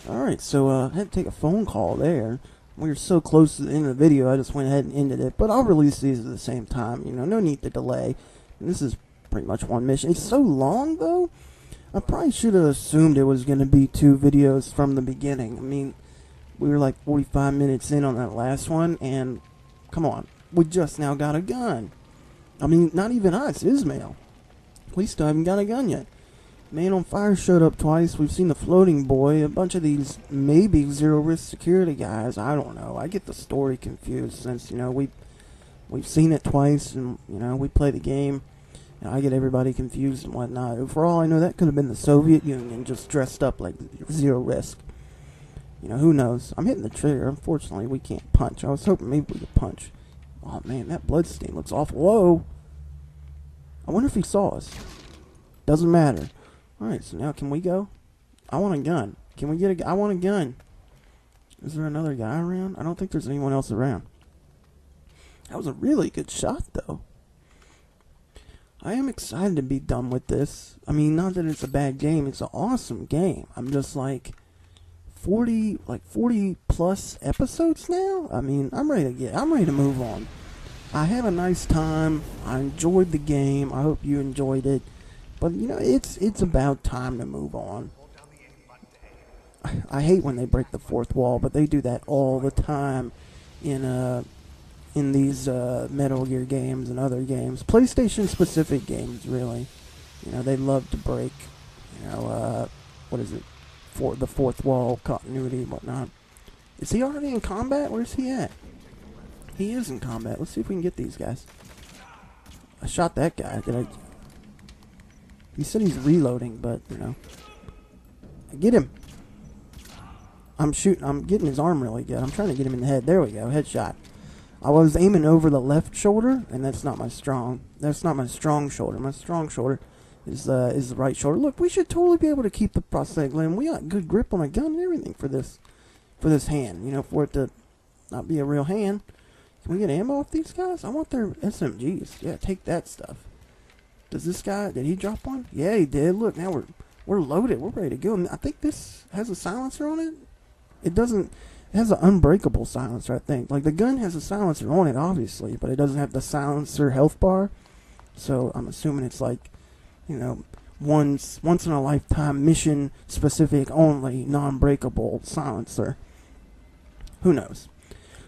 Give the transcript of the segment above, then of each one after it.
Alright, so I had to take a phone call there. We were so close to the end of the video, I just went ahead and ended it. But I'll release these at the same time, no need to delay. And this is pretty much one mission. It's so long, though. I probably should have assumed it was going to be 2 videos from the beginning. I mean, we were like 45 minutes in on that last one, and come on, we just now got a gun. I mean, not even us, Ismail. We still haven't got a gun yet. Man on Fire showed up twice. We've seen the Floating Boy. A bunch of these maybe zero-risk security guys. I don't know. I get the story confused since, we've seen it twice and, we play the game. And I get everybody confused and whatnot. For all I know, that could have been the Soviet Union just dressed up like zero risk. Who knows? I'm hitting the trigger. Unfortunately, we can't punch. I was hoping maybe we could punch. Oh, man, that bloodstain looks awful low. I wonder if he saw us. Doesn't matter. Alright, so now can we go? I want a gun. Can we get I want a gun. Is there another guy around? I don't think there's anyone else around. That was a really good shot, though. I am excited to be done with this. I mean, not that it's a bad game. It's an awesome game. I'm just like 40 plus episodes now. I mean, I'm ready to move on. I had a nice time. I enjoyed the game. I hope you enjoyed it. But, it's about time to move on. I hate when they break the fourth wall, but they do that all the time in these Metal Gear games and other games. PlayStation-specific games, really. They love to break, what is it? The fourth wall continuity and whatnot. Is he already in combat? Where's he at? He is in combat. Let's see if we can get these guys. I shot that guy. He said he's reloading, but, Get him. I'm getting his arm really good. I'm trying to get him in the head. There we go. Headshot. I was aiming over the left shoulder, and that's not my strong shoulder. My strong shoulder is the right shoulder. Look, we should totally be able to keep the prosthetic limb. We got good grip on a gun and everything for this hand. For it to not be a real hand. Can we get ammo off these guys? I want their SMGs. Yeah, take that stuff. Does this guy, did he drop one? Yeah, he did. Look, now we're loaded. We're ready to go. And I think this has a silencer on it. It doesn't. It has an unbreakable silencer, I think. Like, the gun has a silencer on it, obviously, but it doesn't have the silencer health bar. So I'm assuming it's like, once in a lifetime, mission specific only, non-breakable silencer. Who knows?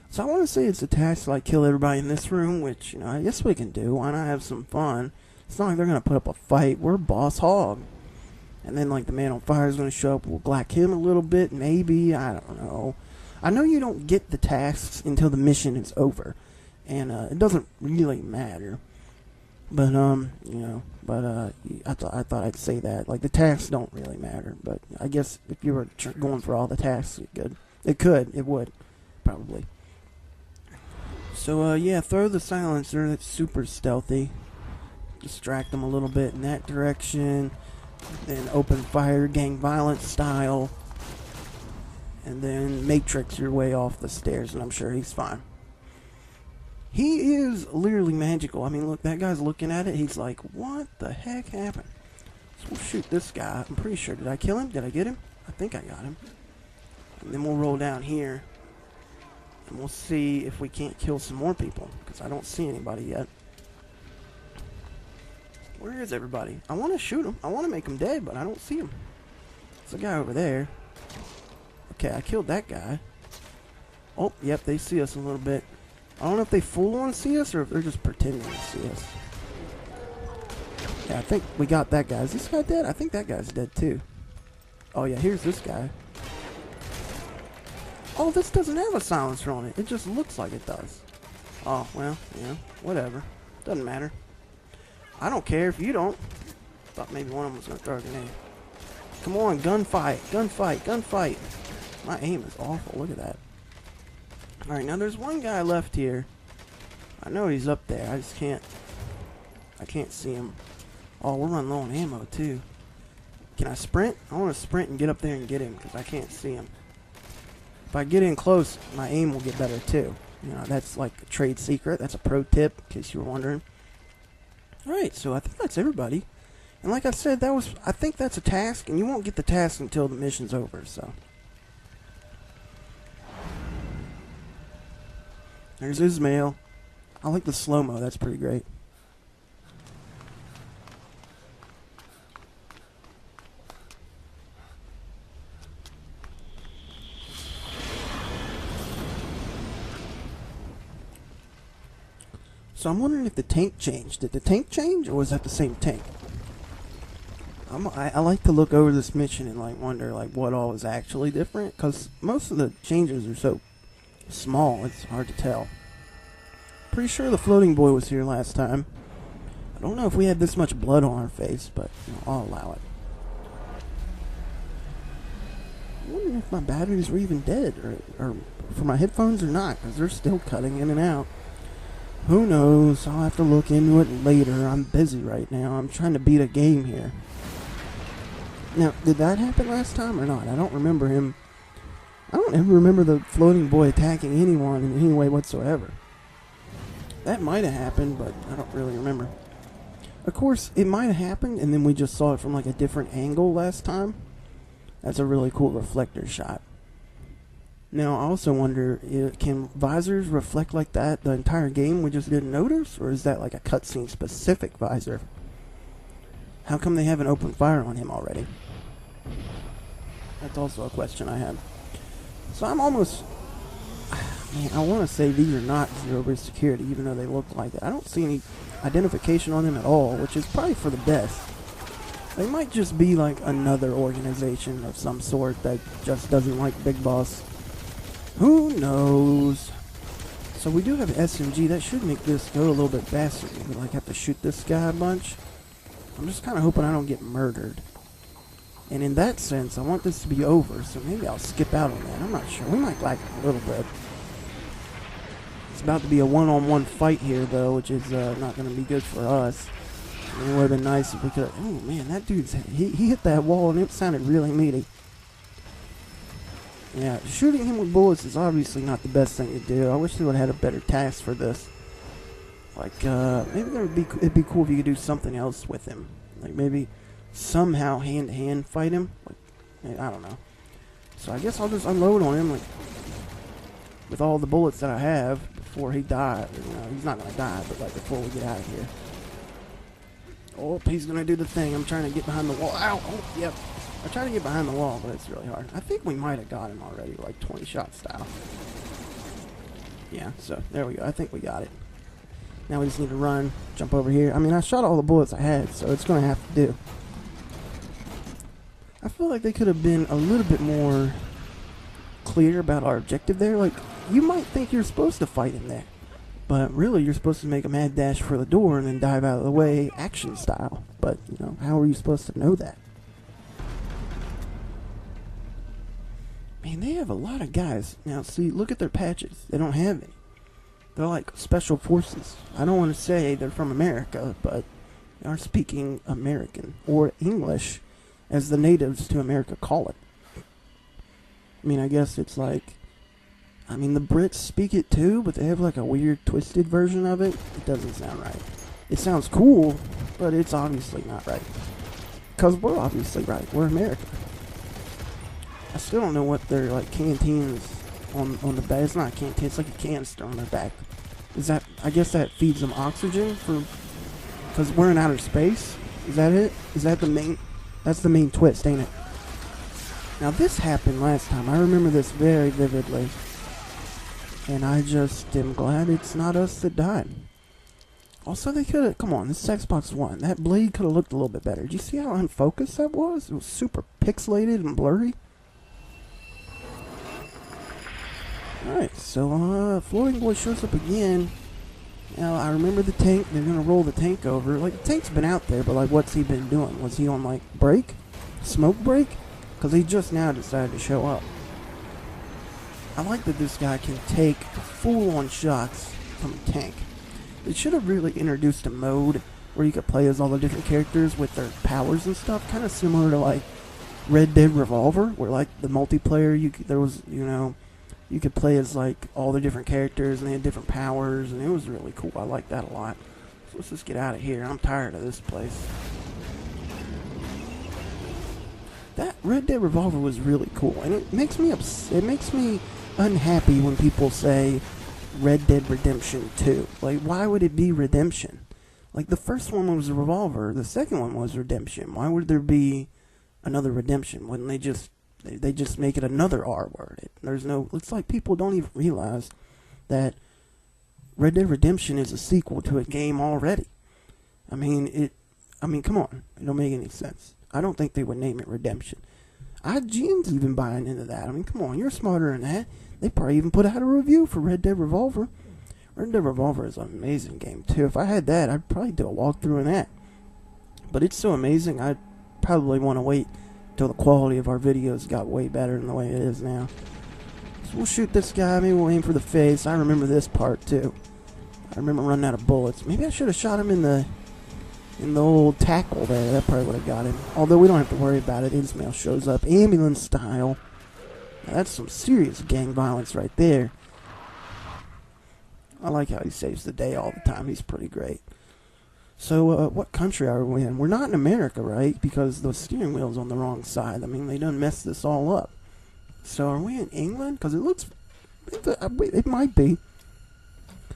So I want to say it's a task to like kill everybody in this room, which, I guess we can do. Why not have some fun? It's not like they're going to put up a fight. We're Boss Hog. And then, like, the Man on Fire is going to show up. We'll black him a little bit, maybe. I don't know. I know you don't get the tasks until the mission is over. And it doesn't really matter. But, I thought I'd say that. Like, the tasks don't really matter. But I guess if you were going for all the tasks, it would, probably. So, yeah, throw the silencer. That's super stealthy. Distract them a little bit in that direction. Then open fire, gang violence style. And then matrix your way off the stairs, and I'm sure he's fine. He is literally magical. I mean, look, that guy's looking at it. He's like, what the heck happened? So we'll shoot this guy. I'm pretty sure. Did I kill him? Did I get him? I think I got him. And then we'll roll down here. And we'll see if we can't kill some more people. Because I don't see anybody yet. Where is everybody? I want to shoot him. I want to make him dead, but I don't see him. There's a guy over there. Okay, I killed that guy. Oh, yep, they see us a little bit. I don't know if they full-on see us or if they're just pretending to see us. Yeah, I think we got that guy. Is this guy dead? I think that guy's dead, too. Oh, yeah, here's this guy. Oh, this doesn't have a silencer on it. It just looks like it does. Oh, well, yeah, whatever. Doesn't matter. I don't care if you don't. Thought maybe one of them was going to throw a grenade. Come on, gunfight, gunfight, gunfight. My aim is awful. Look at that. Alright, now there's one guy left here. I know he's up there. I just can't. I can't see him. Oh, we're running low on ammo, too. Can I sprint? I want to sprint and get up there and get him because I can't see him. If I get in close, my aim will get better, too. That's like a trade secret. That's a pro tip, in case you were wondering. Alright, so I think that's everybody. And like I said, I think that's a task, and you won't get the task until the mission's over, so. There's Ismail. I like the slow-mo. That's pretty great. So I'm wondering if the tank changed. Did the tank change, or was that the same tank? I like to look over this mission and like wonder like what all is actually different, because most of the changes are so small it's hard to tell. Pretty sure the floating boy was here last time. I don't know if we had this much blood on our face, but I'll allow it. I'm wondering if my batteries were even dead, or for my headphones or not, because they're still cutting in and out. Who knows? I'll have to look into it later. I'm busy right now. I'm trying to beat a game here. Now, did that happen last time or not? I don't remember him. I don't ever remember the floating boy attacking anyone in any way whatsoever. That might have happened, but I don't really remember. Of course, it might have happened, and then we just saw it from like a different angle last time. That's a really cool reflector shot. Now, I also wonder, can visors reflect like that the entire game we just didn't notice? Or is that like a cutscene specific visor? How come they haven't opened fire on him already? That's also a question I have. So I'm almost... Man, I want to say these are not zero-bridge security, even though they look like it. I don't see any identification on them at all, which is probably for the best. They might just be like another organization of some sort that just doesn't like Big Boss. Who knows? So we do have an SMG. That should make this go a little bit faster. We like have to shoot this guy a bunch. I'm just kind of hoping I don't get murdered. And in that sense, I want this to be over, so maybe I'll skip out on that. I'm not sure. We might lag a little bit. It's about to be a one-on-one fight here, though, which is not going to be good for us. I mean, it would have been nice if we could... Oh, man, that dude's... He hit that wall, and it sounded really meaty. Yeah, shooting him with bullets is obviously not the best thing to do. I wish they would have had a better task for this. Like, maybe it'd be cool if you could do something else with him. Like, maybe somehow hand-to-hand fight him. Like, I don't know. So I guess I'll just unload on him, like, with all the bullets that I have before he dies. He's not going to die, but, like, before we get out of here. Oh, he's going to do the thing. I'm trying to get behind the wall. Ow! Oh, yep. I try to get behind the wall, but it's really hard. I think we might have got him already, like 20-shot style. Yeah, so there we go. I think we got it. Now we just need to run, jump over here. I mean, I shot all the bullets I had, so it's going to have to do. I feel like they could have been a little bit more clear about our objective there. Like, you might think you're supposed to fight him there, but really you're supposed to make a mad dash for the door and then dive out of the way, action style. But, how are you supposed to know that? Man, they have a lot of guys. Now, see, look at their patches. They don't have any. They're like special forces. I don't want to say they're from America, but they are speaking American, or English, as the natives to America call it. I mean, I guess it's like... I mean, the Brits speak it too, but they have like a weird, twisted version of it. It doesn't sound right. It sounds cool, but it's obviously not right. Because we're obviously right. We're America. I still don't know what their like canteens on the back. It's not a canteen. It's like a canister on their back. Is that? I guess that feeds them oxygen because we're in outer space. Is that it? Is that the main? That's the main twist, ain't it? Now this happened last time. I remember this very vividly, and I just am glad it's not us that died. Also, they could have... Come on, this is Xbox One. That blade could have looked a little bit better. Did you see how unfocused that was? It was super pixelated and blurry. Alright, so, floating boy shows up again. Now, I remember the tank. They're going to roll the tank over. Like, the tank's been out there, but, like, what's he been doing? Was he on, like, break? Smoke break? Because he just now decided to show up. I like that this guy can take full-on shots from a tank. They should have really introduced a mode where you could play as all the different characters with their powers and stuff. Kind of similar to, like, Red Dead Revolver, where, like, the multiplayer, you could play as, like, all the different characters, and they had different powers, and it was really cool. I like that a lot. So let's just get out of here. I'm tired of this place. That Red Dead Revolver was really cool, and it makes me unhappy when people say Red Dead Redemption 2. Like, why would it be Redemption? Like, the first one was a Revolver, the second one was Redemption. Why would there be another Redemption? Wouldn't they just make it another R word? It's like people don't even realize that Red Dead Redemption is a sequel to a game already. I mean, come on. It don't make any sense. I don't think they would name it Redemption. IGN's even buying into that. I mean, come on, you're smarter than that. They probably even put out a review for Red Dead Revolver. Red Dead Revolver is an amazing game, too. If I had that, I'd probably do a walkthrough in that. But it's so amazing, I'd probably want to wait till the quality of our videos got way better than the way it is now. So we'll shoot this guy. Maybe we'll aim for the face. I remember this part, too. I remember running out of bullets. Maybe I should have shot him in the old tackle there. That probably would have got him. Although we don't have to worry about it. Ismail shows up ambulance style. Now that's some serious gang violence right there. I like how he saves the day all the time. He's pretty great. So, what country are we in? We're not in America, right? Because the steering wheel's on the wrong side. I mean, they done messed this all up. So, are we in England? Because it might be.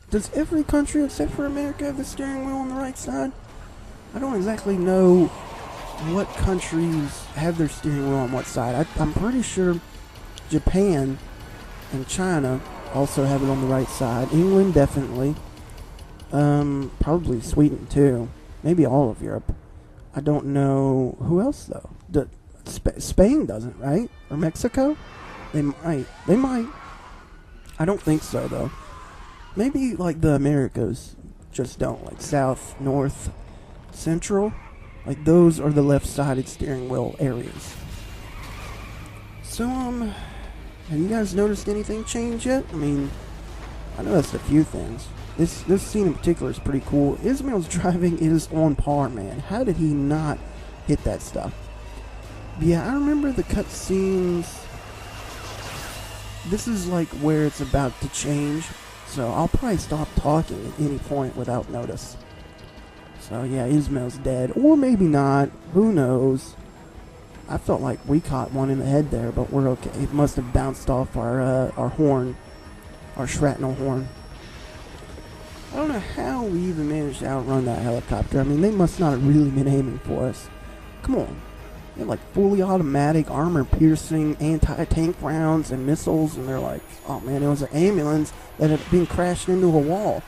Does every country except for America have the steering wheel on the right side? I don't exactly know what countries have their steering wheel on what side. I'm pretty sure Japan and China also have it on the right side. England, definitely. Probably Sweden, too. Maybe all of Europe. I don't know. Who else, though? Spain doesn't, right? Or Mexico? They might. I don't think so, though. Maybe, like, the Americas just don't. Like, South, North, Central. Like, those are the left-sided steering wheel areas. So, have you guys noticed anything change yet? I mean, I noticed a few things. This scene in particular is pretty cool. Ismail's driving is on par, man. How did he not hit that stuff? Yeah, I remember the cutscenes. This is like where it's about to change. So I'll probably stop talking at any point without notice. So yeah, Ismail's dead. Or maybe not. Who knows? I felt like we caught one in the head there, but we're okay. It must have bounced off our horn. Our shrapnel horn. I don't know how we even managed to outrun that helicopter. I mean, they must not have really been aiming for us. Come on. They had like fully automatic, armor-piercing, anti-tank rounds and missiles, and they're like, oh man, it was an ambulance that had been crashed into a wall.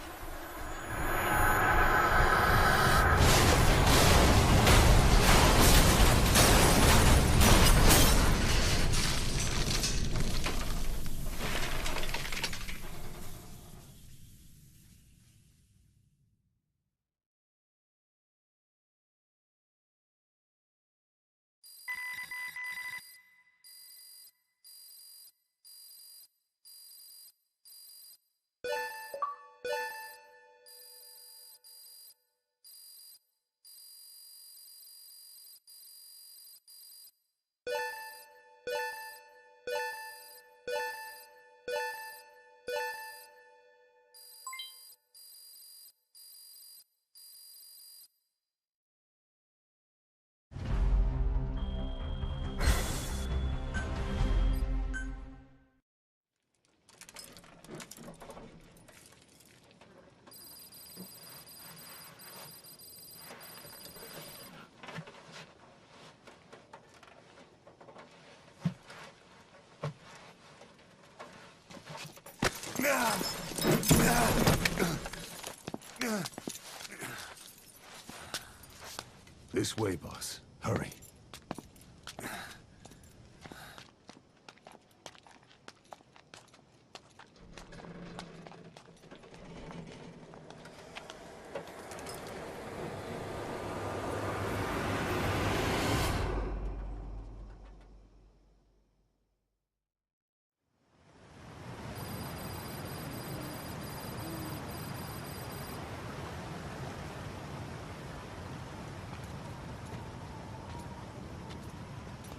This way, boss. Hurry.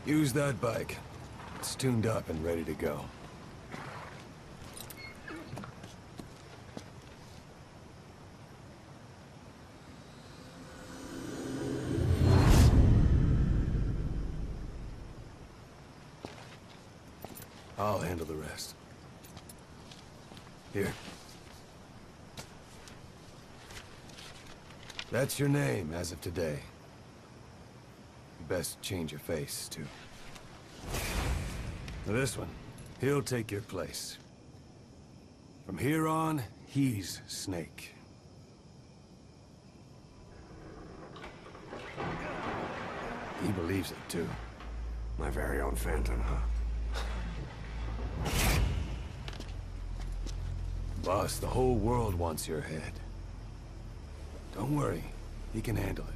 Use that bike. It's tuned up and ready to go. I'll handle the rest. Here, That's your name as of today. You best change your face, too. Now this one, he'll take your place. From here on, he's Snake. He believes it, too. My very own Phantom, huh? Boss, the whole world wants your head. Don't worry, he can handle it.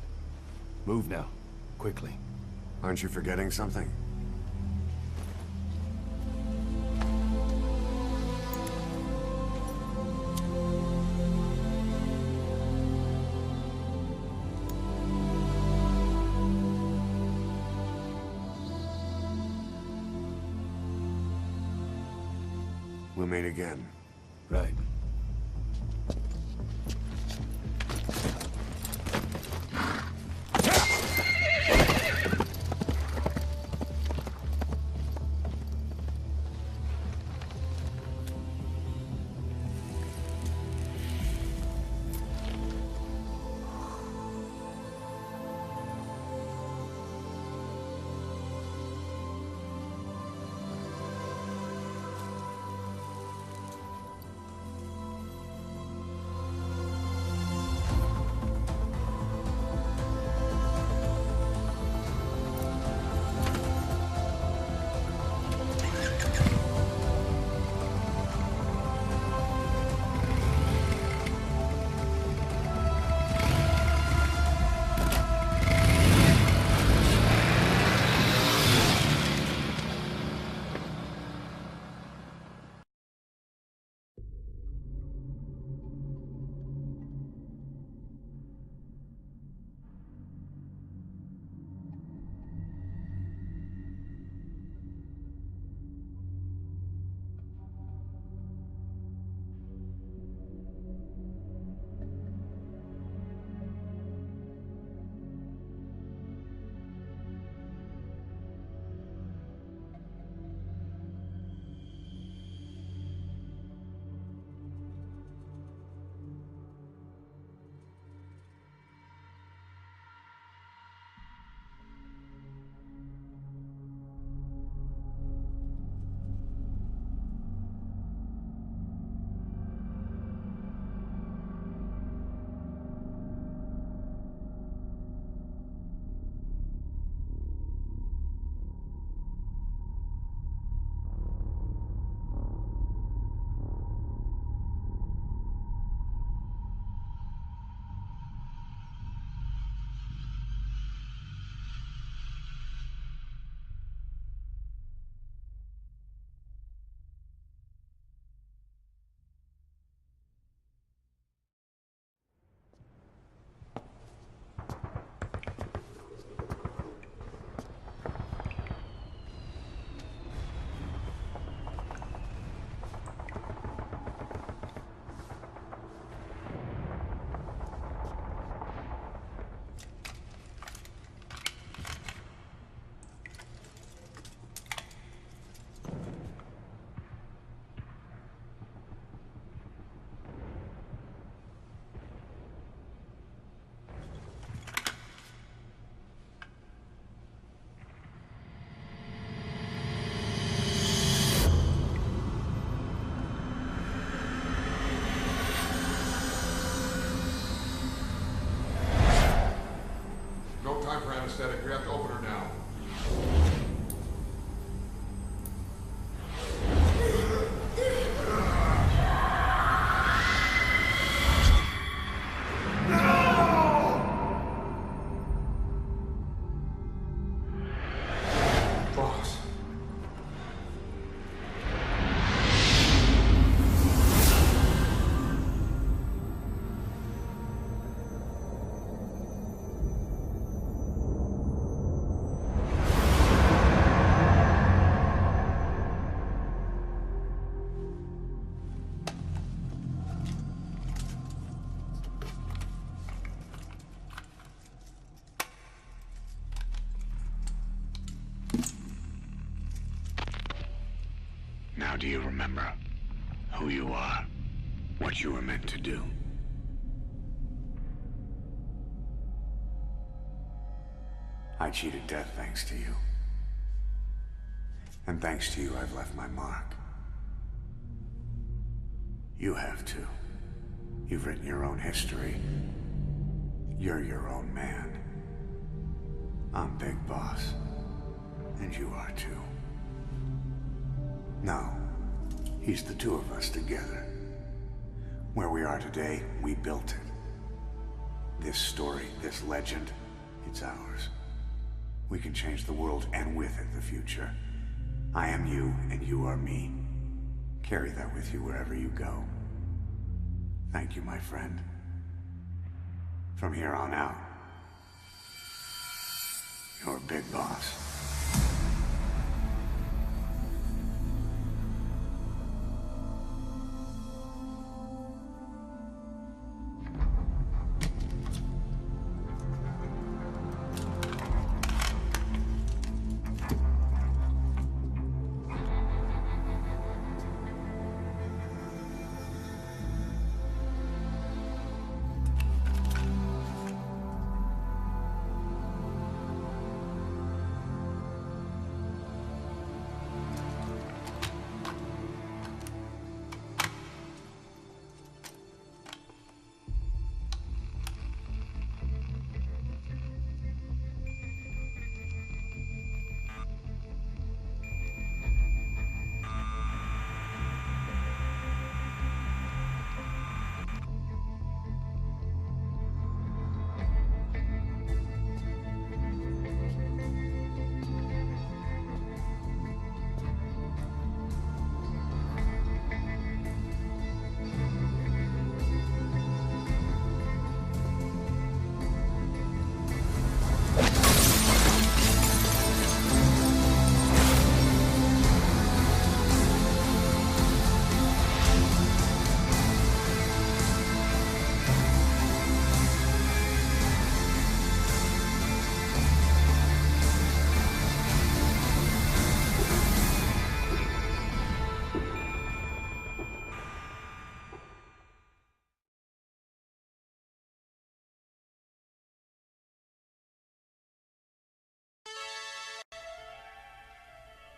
Move now, quickly. Aren't you forgetting something? We'll meet again. Right. No time for anesthetic. We have to open her now. Boss. Now do you remember who you are? What you were meant to do? I cheated death thanks to you. And thanks to you, I've left my mark. You have too. You've written your own history. You're your own man. I'm Big Boss. And you are too. No. He's the two of us together. Where we are today, we built it. This story, this legend, it's ours. We can change the world and with it the future. I am you and you are me. Carry that with you wherever you go. Thank you, my friend. From here on out, you're Big Boss.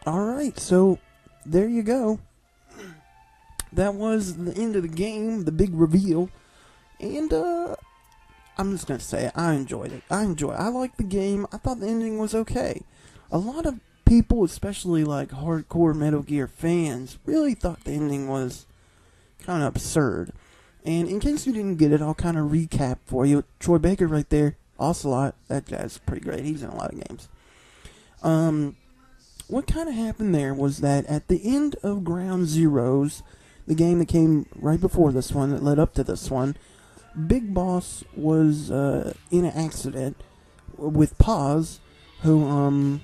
Alright, so there you go. That was the end of the game, the big reveal. And, I'm just gonna say it, I enjoyed it. I liked the game. I thought the ending was okay. A lot of people, especially like hardcore Metal Gear fans, really thought the ending was kind of absurd. And in case you didn't get it, I'll kind of recap for you. Troy Baker right there, Ocelot, that guy's pretty great. He's in a lot of games. What kind of happened there was that at the end of Ground Zeroes, the game that came right before this one, that led up to this one, Big Boss was in an accident with Paz, who,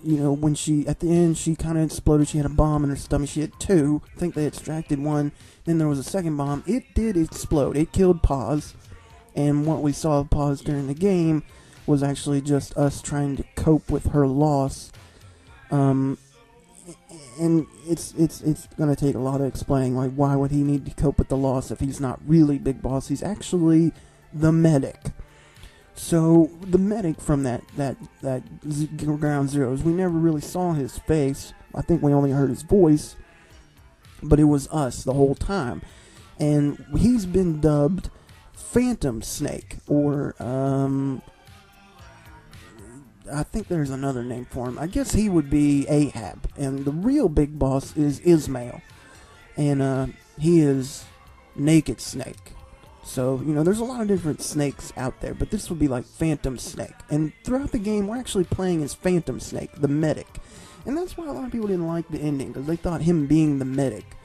you know, when she, at the end, she kind of exploded. She had a bomb in her stomach. She had two. I think they extracted one. Then there was a second bomb. It did explode. It killed Paz. And what we saw of Paz during the game was actually just us trying to cope with her loss. And it's gonna take a lot of explaining, like, why would he need to cope with the loss if he's not really Big Boss? He's actually the medic. So the medic from that Ground Zeroes, we never really saw his face. I think we only heard his voice, but it was us the whole time. And he's been dubbed Phantom Snake, or I think there's another name for him. I guess he would be Ahab. And the real Big Boss is Ismail. And he is Naked Snake. So, you know, there's a lot of different snakes out there, but this would be like Phantom Snake. And throughout the game, we're actually playing as Phantom Snake, the medic. And that's why a lot of people didn't like the ending, because they thought him being the medic,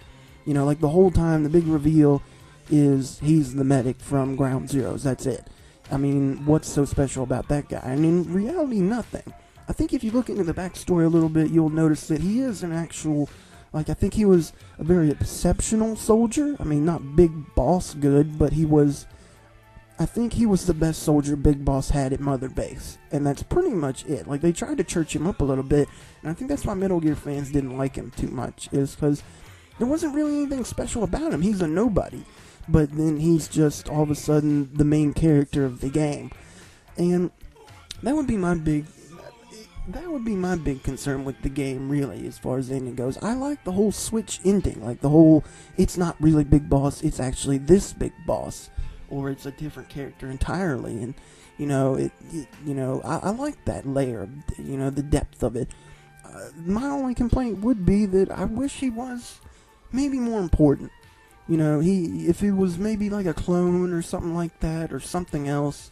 you know, like the whole time, the big reveal is he's the medic from Ground Zeroes. That's it. I mean, what's so special about that guy? I mean, in reality, nothing. I think if you look into the backstory a little bit, you'll notice that he is an actual, like, I think he was a very exceptional soldier. I mean, not Big Boss good, but he was, I think he was the best soldier Big Boss had at Mother Base. And that's pretty much it. Like, they tried to church him up a little bit, and I think that's why Metal Gear fans didn't like him too much, is because there wasn't really anything special about him. He's a nobody. But then he's just all of a sudden the main character of the game. And That would be my big. That would be my big concern with the game, really, as far as the ending goes. I like the whole Switch ending, like the whole, it's not really Big Boss, it's actually this Big Boss, or it's a different character entirely, and I like that layer, the depth of it. My only complaint would be that I wish he was maybe more important. If he was maybe like a clone or something like that, or something else,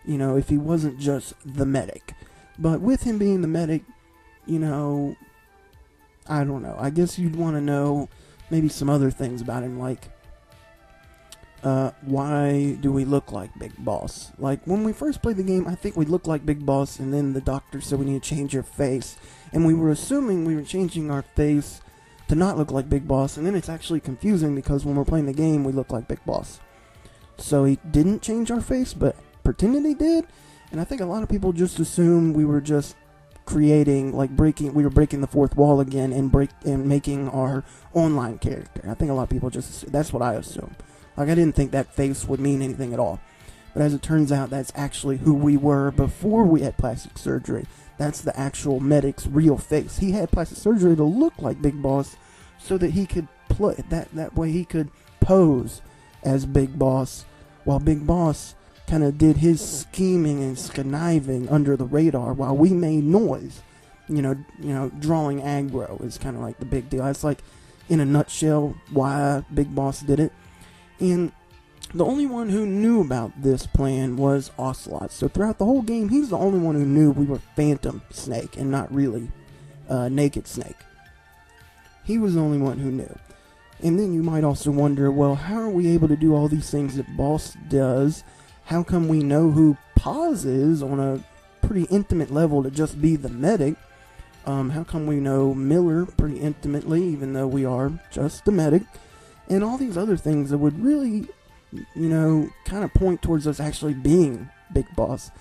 if he wasn't just the medic. But with him being the medic, I don't know. I guess you'd want to know maybe some other things about him, like, why do we look like Big Boss? Like, when we first played the game, I think we looked like Big Boss, and then the doctor said we need to change your face. And we were assuming we were changing our face to not look like Big Boss, and then it's actually confusing because when we're playing the game, we look like Big Boss. So he didn't change our face, but pretended he did. And I think a lot of people just assume we were just creating, like we were breaking the fourth wall again and making our online character. I think a lot of people that's what I assume. Like, I didn't think that face would mean anything at all. But as it turns out, that's actually who we were before we had plastic surgery. That's the actual medic's real face. He had plastic surgery to look like Big Boss so that he could play that way he could pose as Big Boss, while Big Boss kind of did his scheming and conniving under the radar while we made noise. Drawing aggro is kind of like the big deal. That's like, in a nutshell, why Big Boss did it. And the only one who knew about this plan was Ocelot. So throughout the whole game, he's the only one who knew we were Phantom Snake and not really Naked Snake. He was the only one who knew. And then you might also wonder, well, how are we able to do all these things that Boss does? How come we know who Paz is on a pretty intimate level to just be the medic? How come we know Miller pretty intimately, even though we are just the medic? And all these other things that would really, kind of point towards us actually being Big Boss.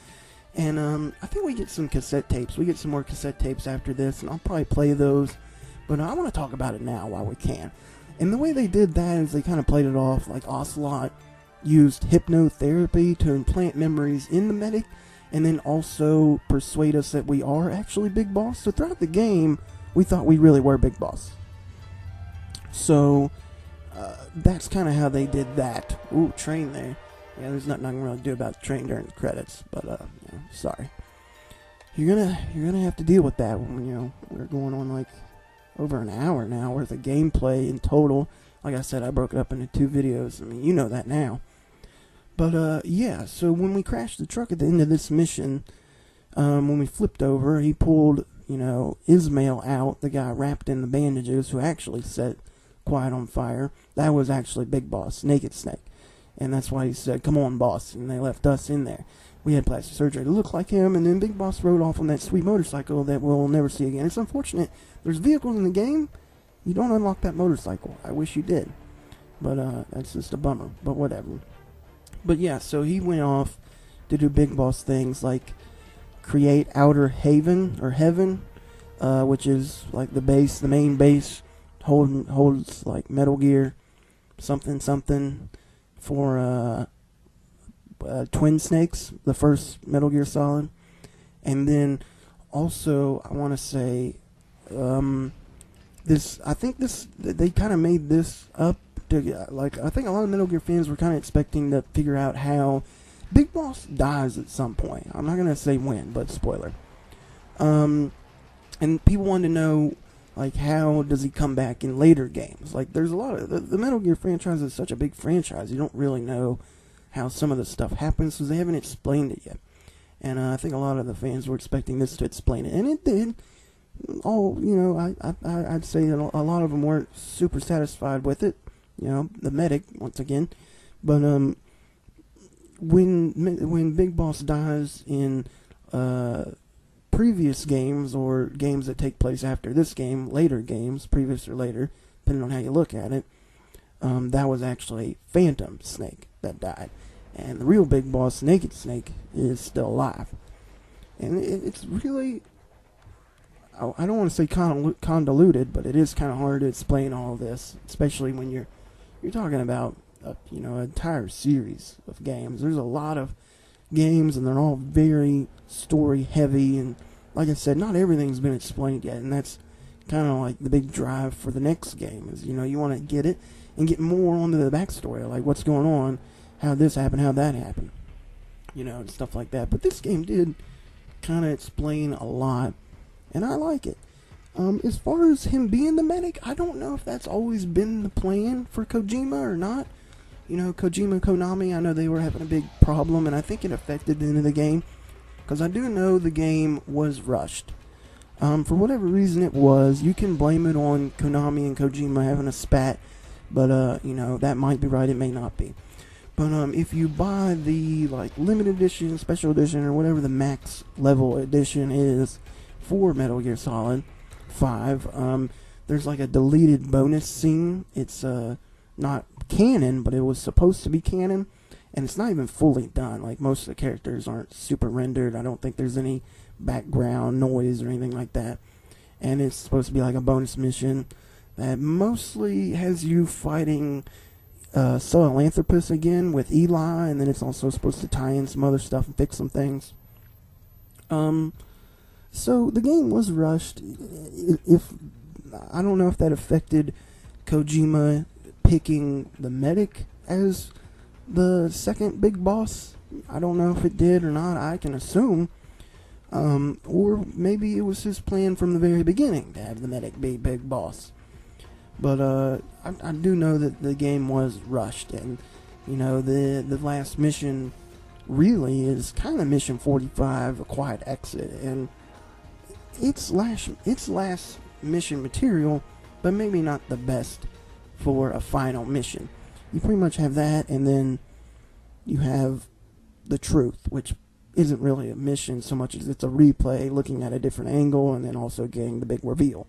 And I think we get some cassette tapes. We get some more cassette tapes after this, and I'll probably play those. But I want to talk about it now while we can. And the way they did that is they kind of played it off like Ocelot used hypnotherapy to implant memories in the medic, and then also persuade us that we are actually Big Boss. So throughout the game, we thought we really were Big Boss. So that's kind of how they did that. Ooh, train there. Yeah, there's nothing I can really do about the train during the credits, but sorry. You're gonna have to deal with that when we're going on like over an hour now worth of gameplay in total. Like I said, I broke it up into 2 videos. I mean, you know that now. But yeah, so when we crashed the truck at the end of this mission, when we flipped over, he pulled, Ismail out, the guy wrapped in the bandages who actually set Quiet on fire. That was actually Big Boss, Naked Snake. And that's why he said, "Come on, boss." And they left us in there. We had plastic surgery to look like him, and then Big Boss rode off on that sweet motorcycle that we'll never see again. It's unfortunate. There's vehicles in the game. You don't unlock that motorcycle. I wish you did. But that's just a bummer. But whatever. But yeah, so he went off to do Big Boss things like create Outer Haven, or Heaven, which is like the main base, holds like Metal Gear something for Twin Snakes, the first Metal Gear Solid. And then also, I want to say, they kind of made this up to, I think a lot of Metal Gear fans were kind of expecting to figure out how Big Boss dies at some point. I'm not going to say when, but spoiler. And people wanted to know, like, how does he come back in later games? Like, there's a lot of, the Metal Gear franchise is such a big franchise, you don't really know how some of the stuff happens, because they haven't explained it yet. And I think a lot of the fans were expecting this to explain it, and it did. I'd say that a lot of them weren't super satisfied with it. The medic, once again. But when Big Boss dies in previous games, or games that take place after this game, later games, previous or later, depending on how you look at it, that was actually Phantom Snake that died. And the real Big Boss, Naked Snake, is still alive. And it's really, I don't want to say convoluted, but it is kind of hard to explain all this, especially when you're talking about an entire series of games. There's a lot of games, and they're all very story heavy. And like I said, not everything's been explained yet, and that's kind of like the big drive for the next game. Is you want to get it and get more onto the backstory, like what's going on, how this happened, how that happened, and stuff like that. But this game did kind of explain a lot, and I like it. As far as him being the medic, I don't know if that's always been the plan for Kojima or not. Kojima and Konami, I know they were having a big problem, and I think it affected the end of the game, because I do know the game was rushed. For whatever reason it was, you can blame it on Konami and Kojima having a spat, but, that might be right, it may not be. But if you buy the limited edition, special edition, or whatever the max level edition is for Metal Gear Solid 5, there's a deleted bonus scene. It's not canon, but it was supposed to be canon, and it's not even fully done. Most of the characters aren't super rendered. I don't think there's any background noise or anything like that. And it's supposed to be a bonus mission that mostly has you fighting Sahelanthropus again with Eli, and then it's also supposed to tie in some other stuff and fix some things. So the game was rushed. If I don't know if that affected Kojima picking the medic as the second big boss. I don't know if it did or not. I can assume. Or maybe it was his plan from the very beginning to have the medic be big boss. But I do know that the game was rushed, and the last mission really is kind of mission 45, a quiet exit, and it's last mission material, but maybe not the best for a final mission. You pretty much have that, and then you have the truth, which isn't really a mission so much as it's a replay looking at a different angle, and then also getting the big reveal.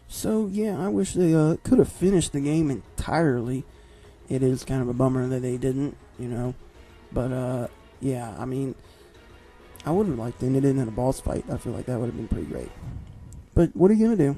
So yeah, I wish they could have finished the game entirely. It is kind of a bummer that they didn't, but yeah, I mean, I would have liked to end it in a boss fight. I feel like that would have been pretty great. But what are you gonna do?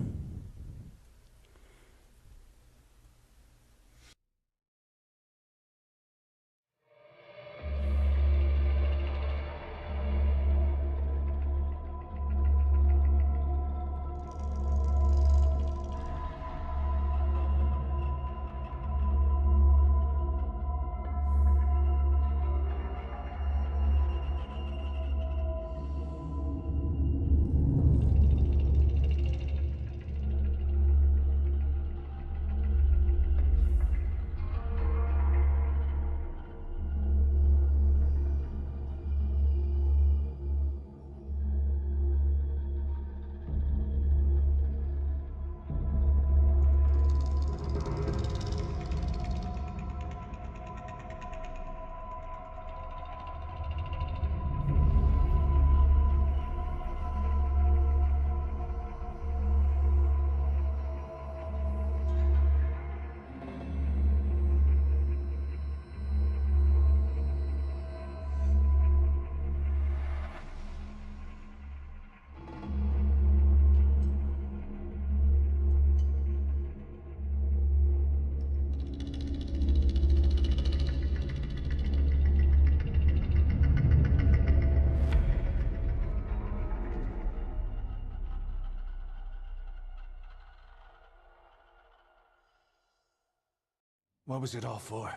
What was it all for?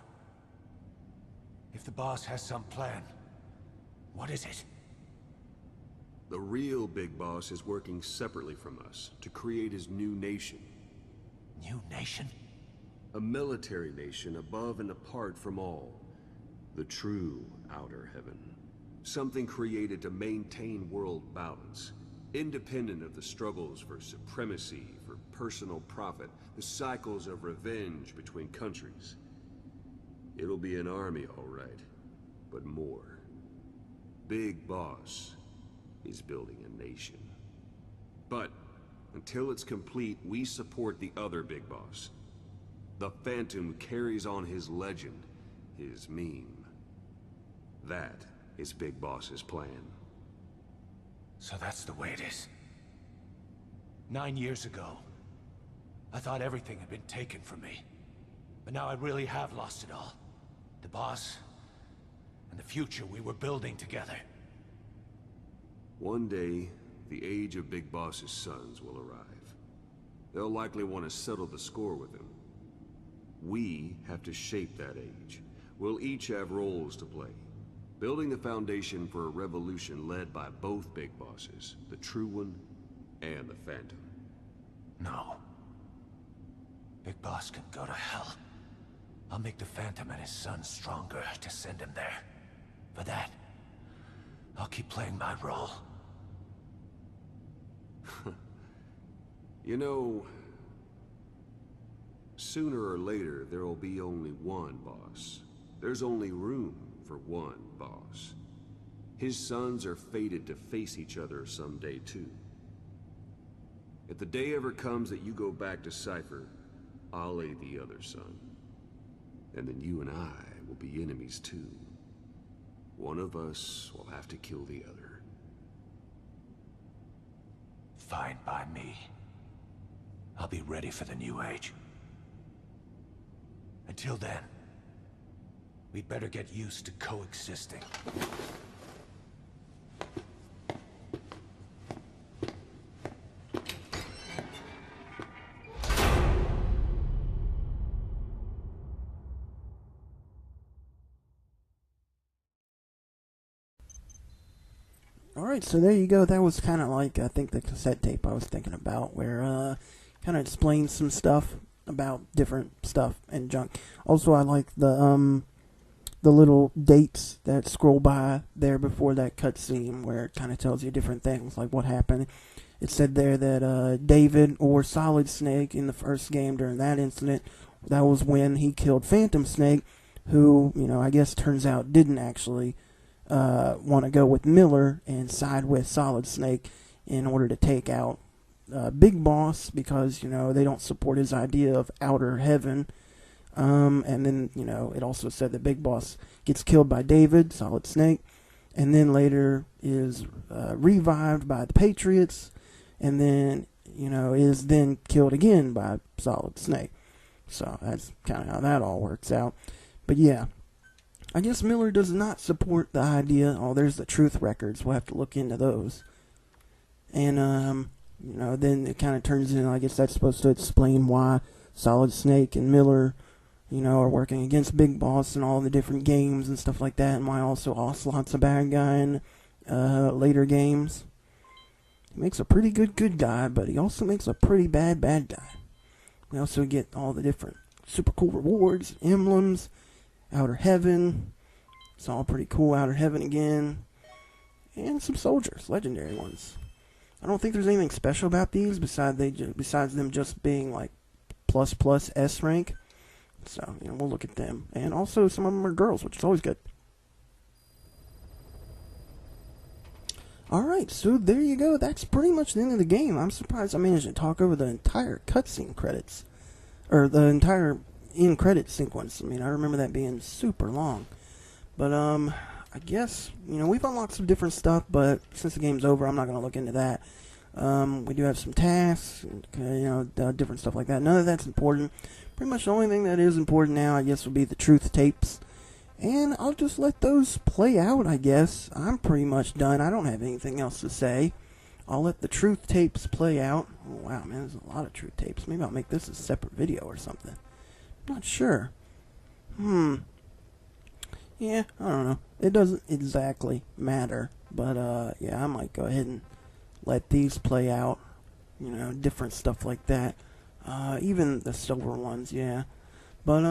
If the boss has some plan, what is it? The real big boss is working separately from us to create his new nation. New nation? A military nation above and apart from all. The true outer heaven. Something created to maintain world balance. Independent of the struggles for supremacy, for personal profit, the cycles of revenge between countries. It'll be an army, all right, but more. Big Boss is building a nation. But until it's complete, we support the other Big Boss. The Phantom carries on his legend, his meme. That is Big Boss's plan. So that's the way it is. 9 years ago, I thought everything had been taken from me. But now I really have lost it all. The boss, and the future we were building together. One day, the age of Big Boss's sons will arrive. They'll likely want to settle the score with him. We have to shape that age. We'll each have roles to play, building the foundation for a revolution led by both Big Bosses, the True One and the Phantom. No. Big Boss can go to hell. I'll make the Phantom and his son stronger to send him there. For that, I'll keep playing my role. You know, sooner or later, there'll be only one boss. There's only room for one boss. His sons are fated to face each other someday, too. If the day ever comes that you go back to Cypher, I'll aid the other son. And then you and I will be enemies, too. One of us will have to kill the other. Fine by me. I'll be ready for the new age. Until then, we'd better get used to coexisting. Alright, so there you go. That was kind of like, I think, the cassette tape I was thinking about, where kind of explains some stuff about different stuff and junk. Also, I like the little dates that scroll by there before that cutscene, where it kind of tells you different things, like what happened. It said there that David, or Solid Snake, in the first game during that incident, that was when he killed Phantom Snake, who, you know, I guess turns out didn't actually want to go with Miller and side with Solid Snake in order to take out Big Boss, because, you know, they don't support his idea of outer heaven. And then, you know, it also said that Big Boss gets killed by David, Solid Snake, and then later is revived by the Patriots, and then, you know, is then killed again by Solid Snake. So that's kind of how that all works out. But yeah, I guess Miller does not support the idea. Oh, there's the truth records. We'll have to look into those. And, you know, then it kind of turns in, I guess that's supposed to explain why Solid Snake and Miller, you know, are working against Big Boss in all the different games and stuff like that, and why also Ocelot's a bad guy in later games. He makes a pretty good guy, but he also makes a pretty bad guy. We also get all the different super cool rewards, emblems, Outer Heaven. It's all pretty cool, Outer Heaven again. And some soldiers, legendary ones. I don't think there's anything special about these besides them just being like plus S rank. So, you know, we'll look at them. And also some of them are girls, which is always good. Alright, so there you go. That's pretty much the end of the game. I'm surprised I managed to talk over the entire cutscene credits. Or the entire end credit sequence. I mean, I remember that being super long. But, I guess, you know, we've unlocked some different stuff, but since the game's over, I'm not going to look into that. We do have some tasks, you know, different stuff like that. None of that's important. Pretty much the only thing that is important now, I guess, would be the truth tapes. And I'll just let those play out, I guess. I'm pretty much done. I don't have anything else to say. I'll let the truth tapes play out. Oh, wow, man, there's a lot of truth tapes. Maybe I'll make this a separate video or something. Not sure. Yeah, I don't know. It doesn't exactly matter. But, yeah, I might go ahead and let these play out. You know, different stuff like that. Even the silver ones, yeah. But,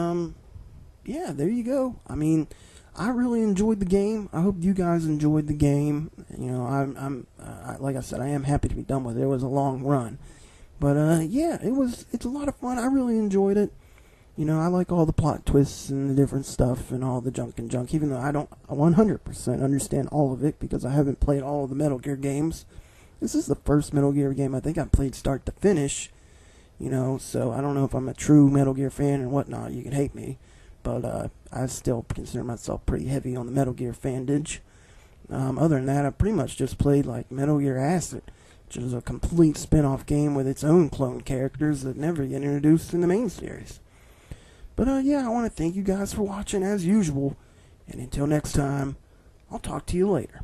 yeah, there you go. I mean, I really enjoyed the game. I hope you guys enjoyed the game. You know, like I said, I am happy to be done with it. It was a long run. But, yeah, it's a lot of fun. I really enjoyed it. You know, I like all the plot twists and the different stuff and all the junk, even though I don't 100% understand all of it because I haven't played all of the Metal Gear games. This is the first Metal Gear game I think I've played start to finish. You know, so I don't know if I'm a true Metal Gear fan and whatnot. You can hate me. But I still consider myself pretty heavy on the Metal Gear fandage. Other than that, I pretty much just played like Metal Gear Acid, which is a complete spin-off game with its own clone characters that never get introduced in the main series. But yeah, I want to thank you guys for watching as usual. And until next time, I'll talk to you later.